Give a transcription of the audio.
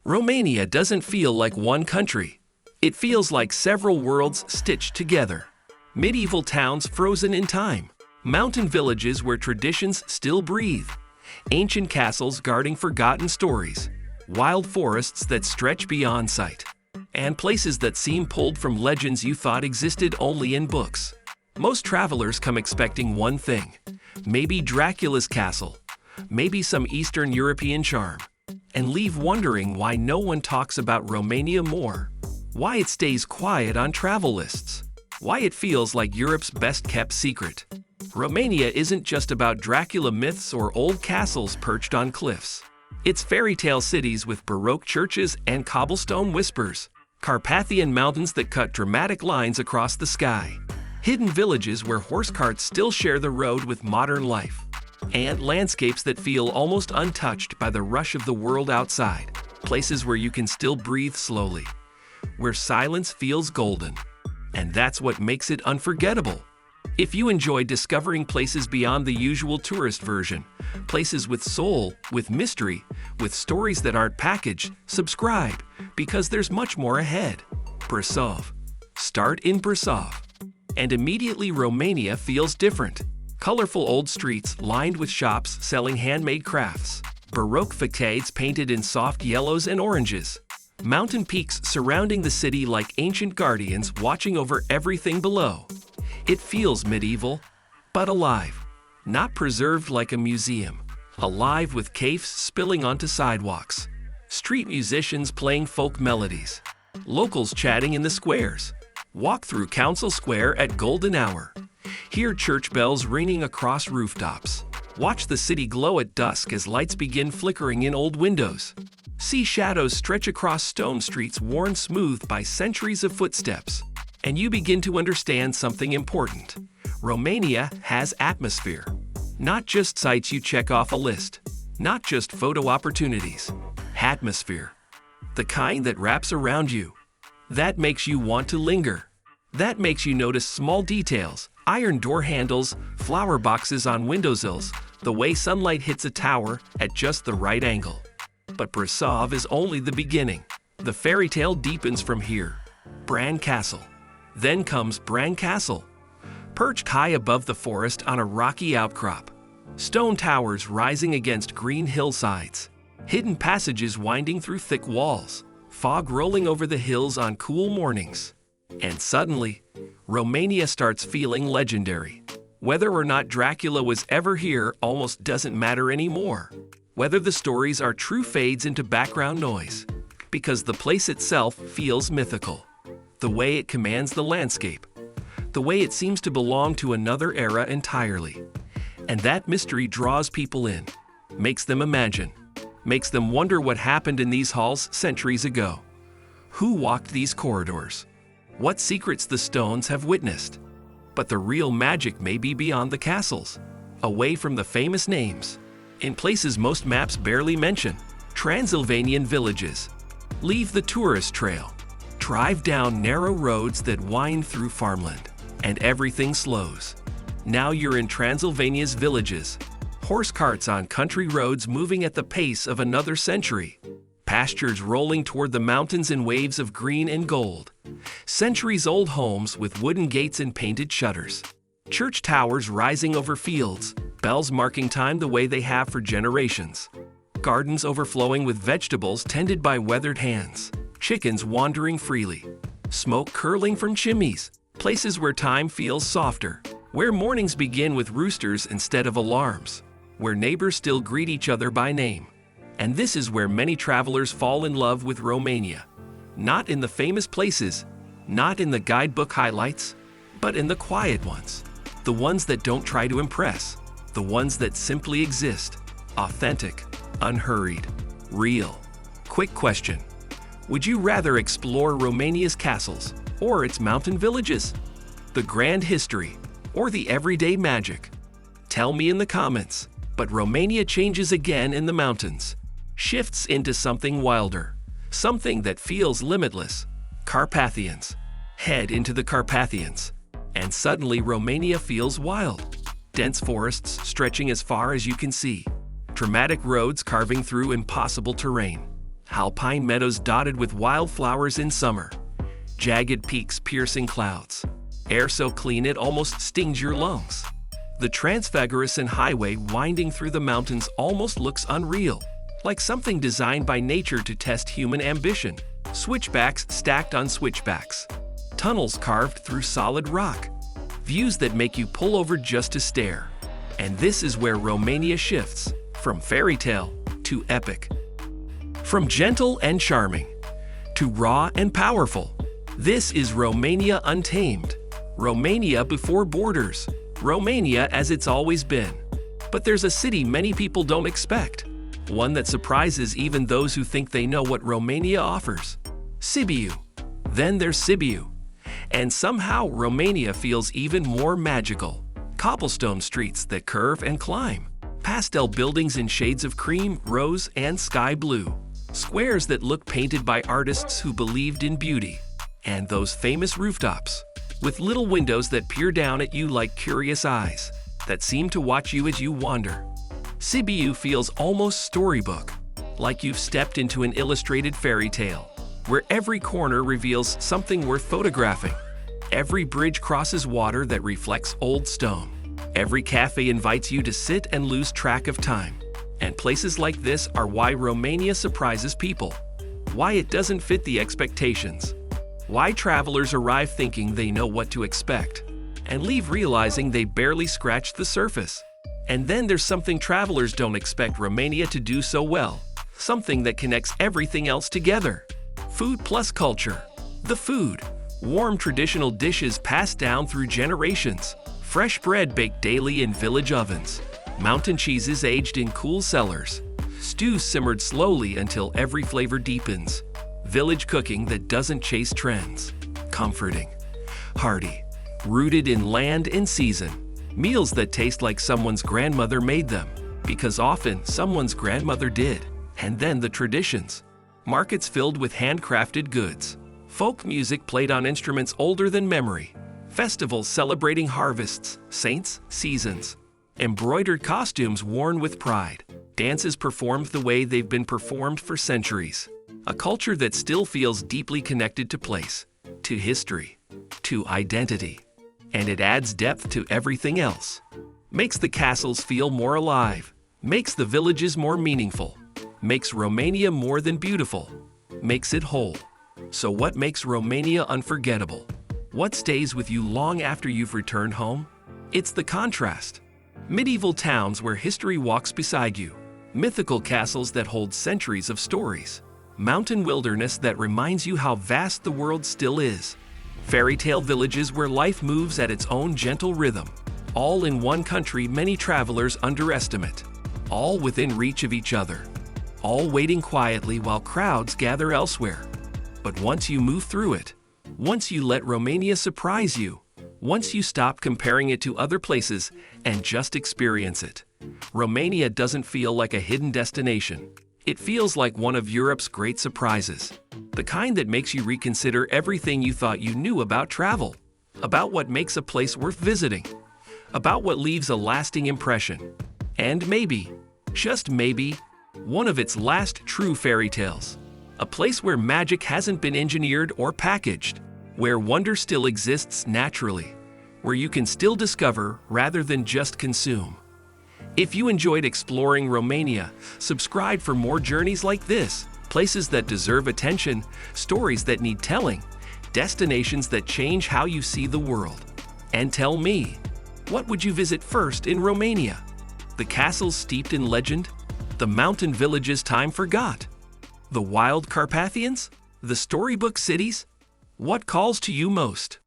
Romania doesn't feel like one country. It feels like several worlds stitched together. Medieval towns frozen in time. Mountain villages where traditions still breathe. Ancient castles guarding forgotten stories. Wild forests that stretch beyond sight. And places that seem pulled from legends you thought existed only in books. Most travelers come expecting one thing. Maybe Dracula's castle. Maybe some Eastern European charm. And leave wondering why no one talks about Romania more. Why it stays quiet on travel lists. Why it feels like Europe's best-kept secret. Romania isn't just about Dracula myths or old castles perched on cliffs. It's fairy tale cities with baroque churches and cobblestone whispers. Carpathian mountains that cut dramatic lines across the sky. Hidden villages where horse carts still share the road with modern life. And landscapes that feel almost untouched by the rush of the world outside. Places where you can still breathe slowly. Where silence feels golden. And that's what makes it unforgettable. If you enjoy discovering places beyond the usual tourist version, places with soul, with mystery, with stories that aren't packaged, subscribe, because there's much more ahead. Brasov. Start in Brasov. And immediately Romania feels different. Colorful old streets lined with shops selling handmade crafts. Baroque facades painted in soft yellows and oranges. Mountain peaks surrounding the city like ancient guardians watching over everything below. It feels medieval, but alive. Not preserved like a museum. Alive with caves spilling onto sidewalks. Street musicians playing folk melodies. Locals chatting in the squares. Walk through Council Square at golden hour. Hear church bells ringing across rooftops. Watch the city glow at dusk as lights begin flickering in old windows. See shadows stretch across stone streets worn smooth by centuries of footsteps. And you begin to understand something important. Romania has atmosphere. Not just sites you check off a list. Not just photo opportunities. Atmosphere. The kind that wraps around you. That makes you want to linger. That makes you notice small details. Iron door handles, flower boxes on windowsills, the way sunlight hits a tower at just the right angle. But Brasov is only the beginning. The fairy tale deepens from here. Bran Castle. Then comes Bran Castle. Perched high above the forest on a rocky outcrop. Stone towers rising against green hillsides. Hidden passages winding through thick walls. Fog rolling over the hills on cool mornings. And suddenly, Romania starts feeling legendary. Whether or not Dracula was ever here almost doesn't matter anymore. Whether the stories are true fades into background noise. Because the place itself feels mythical. The way it commands the landscape. The way it seems to belong to another era entirely. And that mystery draws people in. Makes them imagine. Makes them wonder what happened in these halls centuries ago. Who walked these corridors? What secrets the stones have witnessed? But the real magic may be beyond the castles, away from the famous names, in places most maps barely mention. Transylvanian villages. Leave the tourist trail. Drive down narrow roads that wind through farmland, and everything slows. Now you're in Transylvania's villages. Horse carts on country roads moving at the pace of another century. Pastures rolling toward the mountains in waves of green and gold. Centuries-old homes with wooden gates and painted shutters. Church towers rising over fields, bells marking time the way they have for generations. Gardens overflowing with vegetables tended by weathered hands. Chickens wandering freely. Smoke curling from chimneys. Places where time feels softer. Where mornings begin with roosters instead of alarms. Where neighbors still greet each other by name. And this is where many travelers fall in love with Romania. Not in the famous places, not in the guidebook highlights, but in the quiet ones. The ones that don't try to impress. The ones that simply exist. Authentic, unhurried, real. Quick question. Would you rather explore Romania's castles or its mountain villages? The grand history or the everyday magic? Tell me in the comments. But Romania changes again in the mountains. Shifts into something wilder, something that feels limitless. Carpathians. Head into the Carpathians. And suddenly Romania feels wild. Dense forests stretching as far as you can see. Dramatic roads carving through impossible terrain. alpine meadows dotted with wildflowers in summer, jagged peaks piercing clouds, air so clean it almost stings your lungs. The Transylvanian highway winding through the mountains almost looks unreal, like something designed by nature to test human ambition. Switchbacks stacked on switchbacks, tunnels carved through solid rock, views that make you pull over just to stare. And this is where Romania shifts, from fairy tale to epic. From gentle and charming to raw and powerful. This is Romania untamed. Romania before borders. Romania as it's always been. But there's a city many people don't expect. One that surprises even those who think they know what Romania offers. Sibiu. Then there's Sibiu. And somehow Romania feels even more magical. Cobblestone streets that curve and climb. Pastel buildings in shades of cream, rose, and sky blue. Squares that look painted by artists who believed in beauty. And those famous rooftops, with little windows that peer down at you like curious eyes, that seem to watch you as you wander. Sibiu feels almost storybook, like you've stepped into an illustrated fairy tale, where every corner reveals something worth photographing. Every bridge crosses water that reflects old stone. Every cafe invites you to sit and lose track of time. And places like this are why Romania surprises people, why it doesn't fit the expectations, why travelers arrive thinking they know what to expect, and leave realizing they barely scratched the surface. And then there's something travelers don't expect Romania to do so well, something that connects everything else together. Food plus culture. The food. Warm traditional dishes passed down through generations. Fresh bread baked daily in village ovens. Mountain cheeses aged in cool cellars. Stews simmered slowly until every flavor deepens. Village cooking that doesn't chase trends. Comforting. Hearty. Rooted in land and season. Meals that taste like someone's grandmother made them, because often someone's grandmother did. And then the traditions. Markets filled with handcrafted goods. Folk music played on instruments older than memory. Festivals celebrating harvests, saints, seasons. Embroidered costumes worn with pride. Dances performed the way they've been performed for centuries. A culture that still feels deeply connected to place, to history, to identity. And it adds depth to everything else. Makes the castles feel more alive. Makes the villages more meaningful. Makes Romania more than beautiful. Makes it whole. So what makes Romania unforgettable? What stays with you long after you've returned home? It's the contrast. Medieval towns where history walks beside you. Mythical castles that hold centuries of stories. Mountain wilderness that reminds you how vast the world still is. Fairy tale villages where life moves at its own gentle rhythm. All in one country many travelers underestimate. All within reach of each other. All waiting quietly while crowds gather elsewhere. But once you move through it, once you let Romania surprise you, once you stop comparing it to other places and just experience it, Romania doesn't feel like a hidden destination. It feels like one of Europe's great surprises. The kind that makes you reconsider everything you thought you knew about travel, about what makes a place worth visiting, about what leaves a lasting impression, and maybe, just maybe, one of its last true fairy tales. A place where magic hasn't been engineered or packaged, where wonder still exists naturally, where you can still discover rather than just consume. If you enjoyed exploring Romania, subscribe for more journeys like this, places that deserve attention, stories that need telling, destinations that change how you see the world. And tell me, what would you visit first in Romania? The castles steeped in legend? The mountain villages time forgot? The wild Carpathians? The storybook cities? What calls to you most?